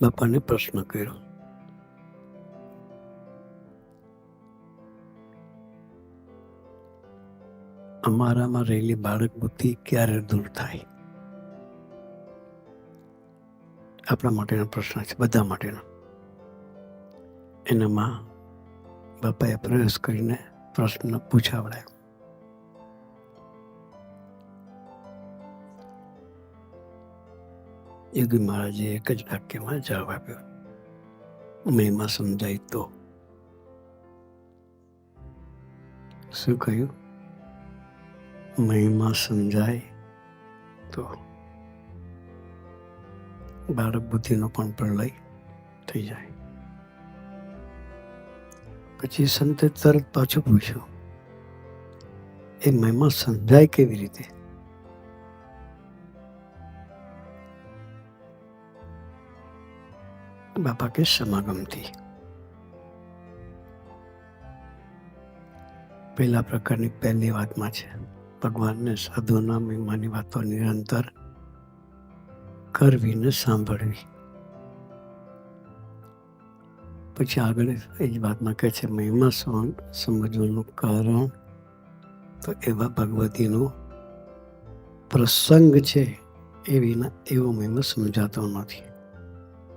બાપાને પ્રશ્ન કર્યો, અમારામાં રહેલી બાળક બુદ્ધિ ક્યારે દૂર થાય? આપણા માટેનો પ્રશ્ન છે, બધા માટેનો. એનામાં બાપાએ પ્રયાસ કરીને પ્રશ્ન પૂછાવડાયો. યોગી મહારાજે એક જ વાક્યમાં જવાબ આપ્યો, મહિમા સમજાય તો. શું કહ્યું? મહિમા સમજાય તો. બાળક બુદ્ધિનો પણ પ્રલય થઈ જાય. પછી સંતે તરત પાછું પૂછ્યું, એ મહિમા સમજાય કેવી રીતે? બાપા કે સમાગમથી. પહેલા પ્રકારની પહેલી વાતમાં છે, ભગવાનને સાધુના મહિમાની વાતો નિરંતર કરવી ને સાંભળવી. પછી આગળ એ જ વાતમાં કહે છે, મહિમા સમજવાનું કારણ તો એવા ભગવતીનો પ્રસંગ છે એ વિના એવો મહિમા સમજાતો નથી.